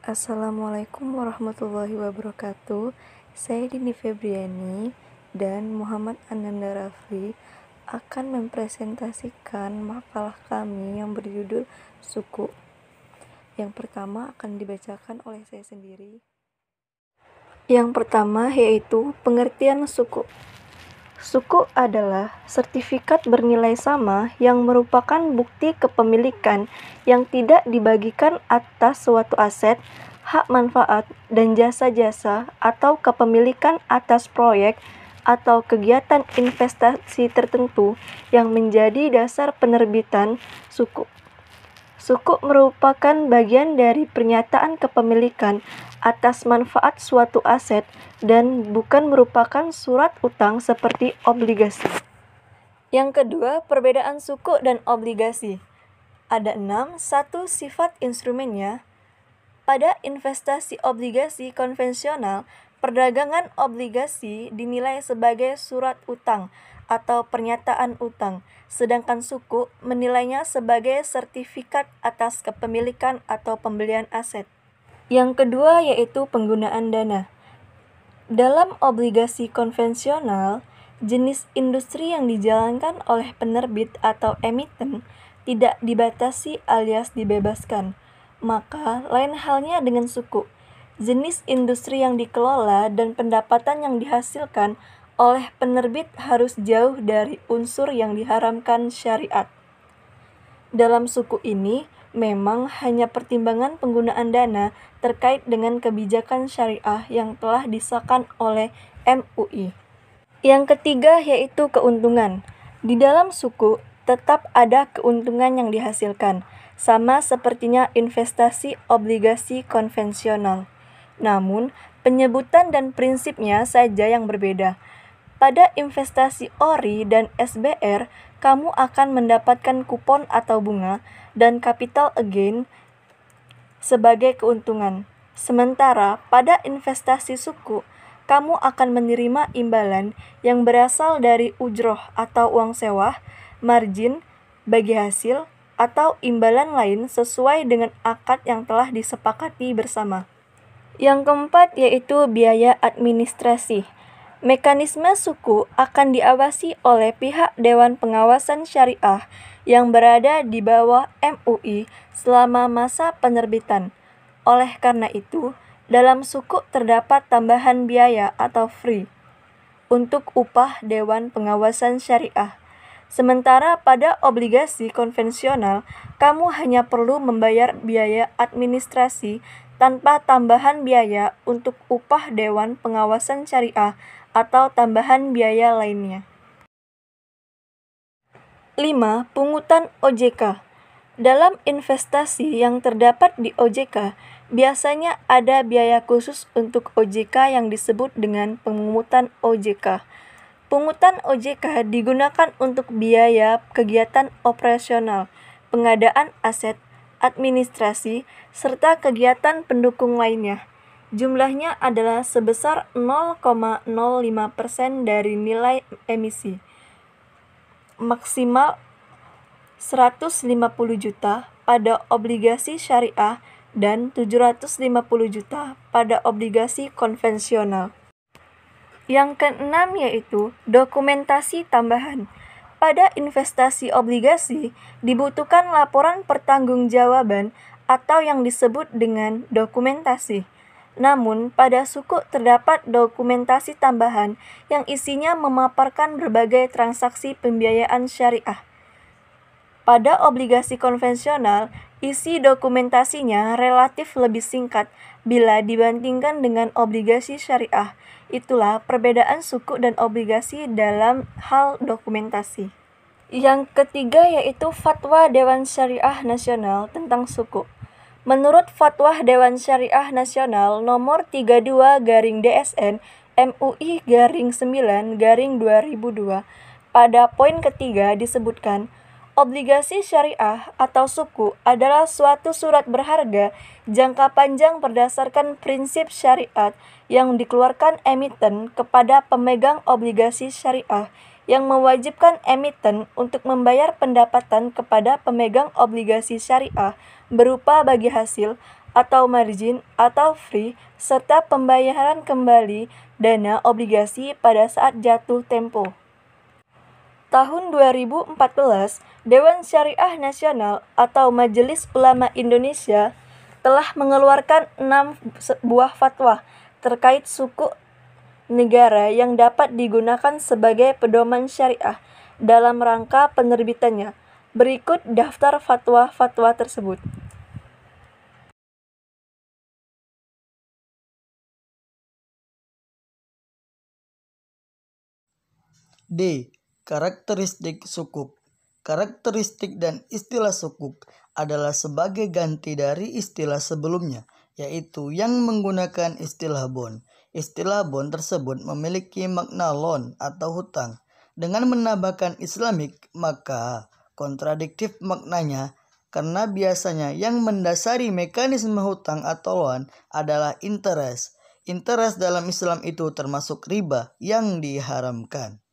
Assalamualaikum warahmatullahi wabarakatuh. Saya Dini Febriani dan Muhammad Ananda Rafli akan mempresentasikan makalah kami yang berjudul Suku. Yang pertama akan dibacakan oleh saya sendiri. Yang pertama yaitu pengertian suku. Suku adalah sertifikat bernilai sama yang merupakan bukti kepemilikan yang tidak dibagikan atas suatu aset, hak manfaat, dan jasa-jasa atau kepemilikan atas proyek atau kegiatan investasi tertentu yang menjadi dasar penerbitan suku. Suku merupakan bagian dari pernyataan kepemilikan atas manfaat suatu aset dan bukan merupakan surat utang seperti obligasi. Yang kedua, perbedaan suku dan obligasi. Ada 6. 1. Sifat instrumennya. Pada investasi obligasi konvensional, perdagangan obligasi dinilai sebagai surat utang atau pernyataan utang, sedangkan suku menilainya sebagai sertifikat atas kepemilikan atau pembelian aset. Yang kedua yaitu penggunaan dana. Dalam obligasi konvensional, jenis industri yang dijalankan oleh penerbit atau emiten tidak dibatasi alias dibebaskan. Maka, lain halnya dengan suku. Jenis industri yang dikelola dan pendapatan yang dihasilkan oleh penerbit harus jauh dari unsur yang diharamkan syariat. Dalam suku ini, memang hanya pertimbangan penggunaan dana terkait dengan kebijakan syariah yang telah disahkan oleh MUI. Yang ketiga yaitu keuntungan. Di dalam suku, tetap ada keuntungan yang dihasilkan, sama sepertinya investasi obligasi konvensional. Namun, penyebutan dan prinsipnya saja yang berbeda. Pada investasi ORI dan SBR, kamu akan mendapatkan kupon atau bunga dan capital gain sebagai keuntungan. Sementara pada investasi suku, kamu akan menerima imbalan yang berasal dari ujroh atau uang sewa, margin, bagi hasil, atau imbalan lain sesuai dengan akad yang telah disepakati bersama. Yang keempat yaitu biaya administrasi. Mekanisme suku akan diawasi oleh pihak Dewan Pengawasan Syariah yang berada di bawah MUI selama masa penerbitan. Oleh karena itu, dalam suku terdapat tambahan biaya atau fee untuk upah Dewan Pengawasan Syariah. Sementara pada obligasi konvensional, kamu hanya perlu membayar biaya administrasi tanpa tambahan biaya untuk upah Dewan Pengawasan Syariah atau tambahan biaya lainnya. 5. Pungutan OJK. Dalam investasi yang terdapat di OJK, biasanya ada biaya khusus untuk OJK yang disebut dengan pungutan OJK. Pungutan OJK digunakan untuk biaya kegiatan operasional, pengadaan aset, administrasi, serta kegiatan pendukung lainnya. Jumlahnya adalah sebesar 0,05% dari nilai emisi. Maksimal 150 juta pada obligasi syariah dan 750 juta pada obligasi konvensional. Yang keenam yaitu dokumentasi tambahan. Pada investasi obligasi dibutuhkan laporan pertanggungjawaban atau yang disebut dengan dokumentasi. Namun, pada suku terdapat dokumentasi tambahan yang isinya memaparkan berbagai transaksi pembiayaan syariah. Pada obligasi konvensional, isi dokumentasinya relatif lebih singkat bila dibandingkan dengan obligasi syariah. Itulah perbedaan suku dan obligasi dalam hal dokumentasi. Yang ketiga yaitu Fatwa Dewan Syariah Nasional tentang suku. Menurut Fatwa Dewan Syariah Nasional nomor 32/DSN MUI-9/2002, pada poin ketiga disebutkan, obligasi syariah atau suku adalah suatu surat berharga jangka panjang berdasarkan prinsip syariat yang dikeluarkan emiten kepada pemegang obligasi syariah yang mewajibkan emiten untuk membayar pendapatan kepada pemegang obligasi syariah berupa bagi hasil atau margin atau free, serta pembayaran kembali dana obligasi pada saat jatuh tempo. Tahun 2014, Dewan Syariah Nasional atau Majelis Ulama Indonesia telah mengeluarkan 6 buah fatwa terkait sukuk negara yang dapat digunakan sebagai pedoman syariah dalam rangka penerbitannya. Berikut daftar fatwa-fatwa tersebut. D. Karakteristik sukuk. Karakteristik dan istilah sukuk adalah sebagai ganti dari istilah sebelumnya, yaitu yang menggunakan istilah bond. Istilah bond tersebut memiliki makna loan atau hutang. Dengan menambahkan Islamic, maka kontradiktif maknanya karena biasanya yang mendasari mekanisme hutang atau loan adalah interest. Interest dalam Islam itu termasuk riba yang diharamkan.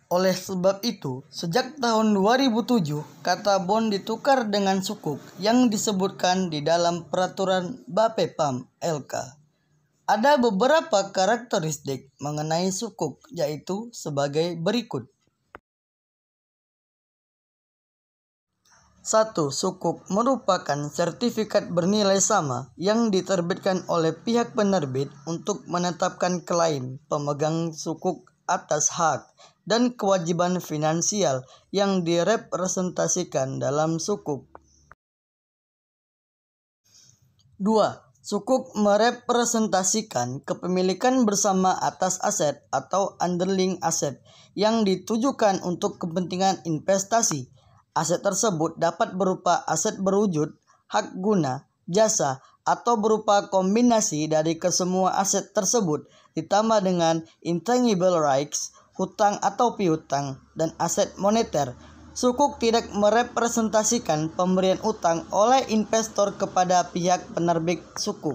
Oleh sebab itu, sejak tahun 2007, kata bond ditukar dengan sukuk yang disebutkan di dalam peraturan Bapepam LK. Ada beberapa karakteristik mengenai sukuk, yaitu sebagai berikut. 1. Sukuk merupakan sertifikat bernilai sama yang diterbitkan oleh pihak penerbit untuk menetapkan klaim pemegang sukuk atas hak dan kewajiban finansial yang direpresentasikan dalam sukuk. 2. Sukuk merepresentasikan kepemilikan bersama atas aset atau underlying aset yang ditujukan untuk kepentingan investasi. Aset tersebut dapat berupa aset berwujud, hak guna, jasa, atau berupa kombinasi dari kesemua aset tersebut ditambah dengan intangible rights, hutang atau piutang, dan aset moneter. Sukuk tidak merepresentasikan pemberian utang oleh investor kepada pihak penerbit sukuk.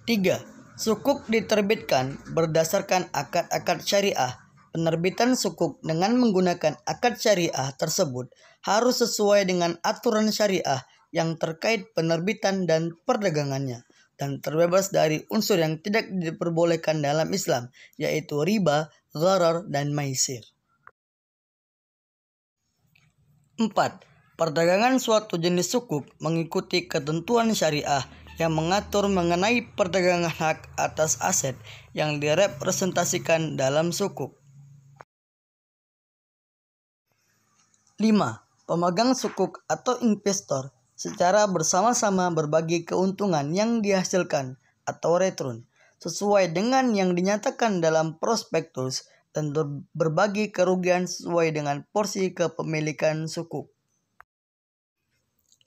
3. Sukuk diterbitkan berdasarkan akad-akad syariah. Penerbitan sukuk dengan menggunakan akad syariah tersebut harus sesuai dengan aturan syariah yang terkait penerbitan dan perdagangannya, dan terbebas dari unsur yang tidak diperbolehkan dalam Islam, yaitu riba, gharar, dan maisir. 4. Perdagangan suatu jenis sukuk mengikuti ketentuan syariah yang mengatur mengenai perdagangan hak atas aset yang direpresentasikan dalam sukuk. 5. Pemegang sukuk atau investor secara bersama-sama berbagi keuntungan yang dihasilkan atau return sesuai dengan yang dinyatakan dalam prospektus dan berbagi kerugian sesuai dengan porsi kepemilikan sukuk.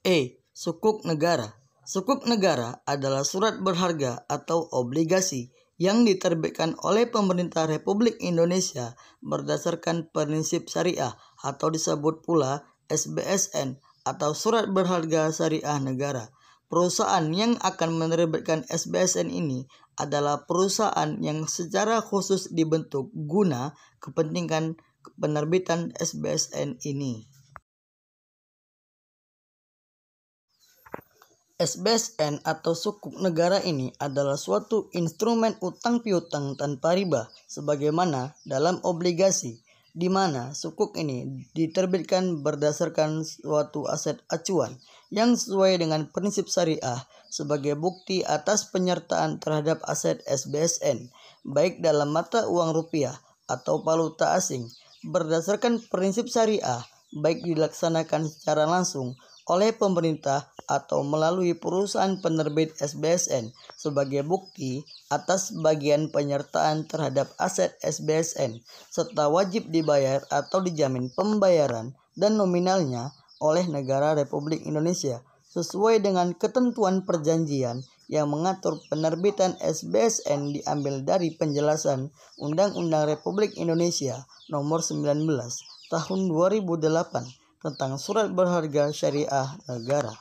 E. Sukuk negara. Sukuk negara adalah surat berharga atau obligasi yang diterbitkan oleh pemerintah Republik Indonesia berdasarkan prinsip syariah atau disebut pula SBSN atau surat berharga syariah negara. Perusahaan yang akan menerbitkan SBSN ini adalah perusahaan yang secara khusus dibentuk guna kepentingan penerbitan SBSN ini. SBSN atau sukuk negara ini adalah suatu instrumen utang piutang tanpa riba sebagaimana dalam obligasi, di mana sukuk ini diterbitkan berdasarkan suatu aset acuan yang sesuai dengan prinsip syariah sebagai bukti atas penyertaan terhadap aset SBSN, baik dalam mata uang rupiah atau valuta asing, berdasarkan prinsip syariah, baik dilaksanakan secara langsung oleh pemerintah atau melalui perusahaan penerbit SBSN sebagai bukti atas bagian penyertaan terhadap aset SBSN, serta wajib dibayar atau dijamin pembayaran dan nominalnya oleh negara Republik Indonesia sesuai dengan ketentuan perjanjian yang mengatur penerbitan SBSN diambil dari penjelasan Undang-Undang Republik Indonesia Nomor 19 Tahun 2008 tentang surat berharga syariah negara.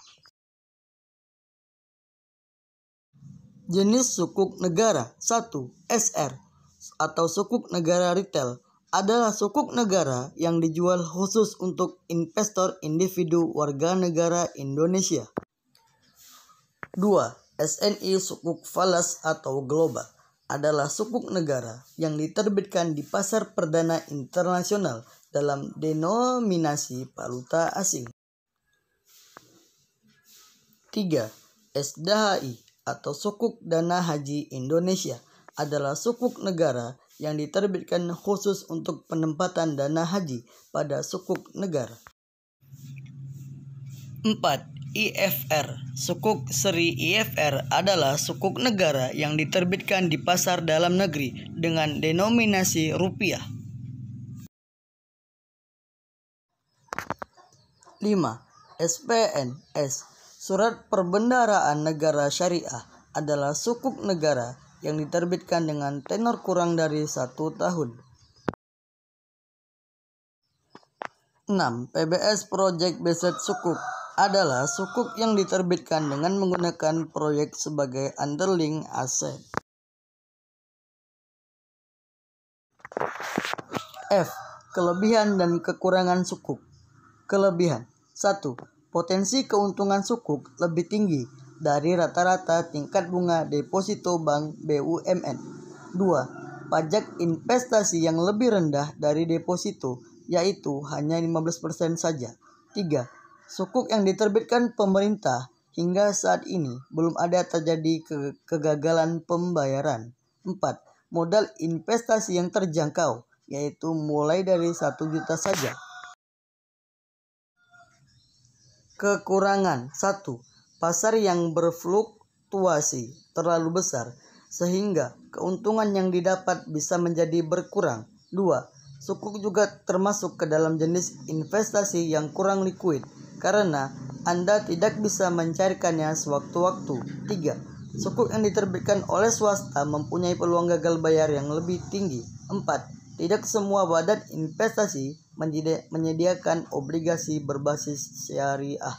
Jenis sukuk negara. 1. SR atau sukuk negara retail adalah sukuk negara yang dijual khusus untuk investor individu warga negara Indonesia. 2. SNI sukuk falas atau global adalah sukuk negara yang diterbitkan di pasar perdana internasional dalam denominasi valuta asing. 3. SDHI atau sukuk dana haji Indonesia adalah sukuk negara yang diterbitkan khusus untuk penempatan dana haji pada sukuk negara. 4. IFR. Sukuk seri IFR adalah sukuk negara yang diterbitkan di pasar dalam negeri dengan denominasi rupiah. 5. SPNS. Surat Perbendaharaan Negara Syariah adalah sukuk negara yang diterbitkan dengan tenor kurang dari 1 tahun. 6. PBS Project Based Sukuk adalah sukuk yang diterbitkan dengan menggunakan proyek sebagai underlying aset. F. Kelebihan dan kekurangan sukuk. Kelebihan. 1. Potensi keuntungan sukuk lebih tinggi dari rata-rata tingkat bunga deposito bank BUMN. 2. Pajak investasi yang lebih rendah dari deposito, yaitu hanya 15% saja. 3. Sukuk yang diterbitkan pemerintah hingga saat ini belum ada terjadi kegagalan pembayaran. 4. Modal investasi yang terjangkau, yaitu mulai dari 1 juta saja. Kekurangan. 1. Pasar yang berfluktuasi terlalu besar sehingga keuntungan yang didapat bisa menjadi berkurang. 2. Sukuk juga termasuk ke dalam jenis investasi yang kurang likuid karena Anda tidak bisa mencarikannya sewaktu-waktu. 3. Sukuk yang diterbitkan oleh swasta mempunyai peluang gagal bayar yang lebih tinggi. 4. Tidak semua badan investasi menyediakan obligasi berbasis syariah.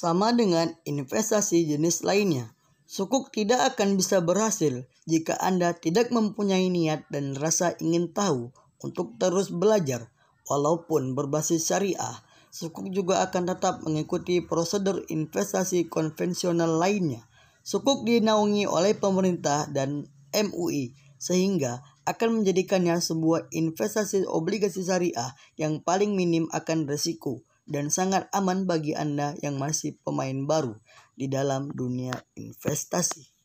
Sama dengan investasi jenis lainnya, sukuk tidak akan bisa berhasil jika Anda tidak mempunyai niat dan rasa ingin tahu untuk terus belajar. Walaupun berbasis syariah, sukuk juga akan tetap mengikuti prosedur investasi konvensional lainnya. Sukuk dinaungi oleh pemerintah dan MUI sehingga akan menjadikannya sebuah investasi obligasi syariah yang paling minim akan risiko dan sangat aman bagi Anda yang masih pemain baru di dalam dunia investasi.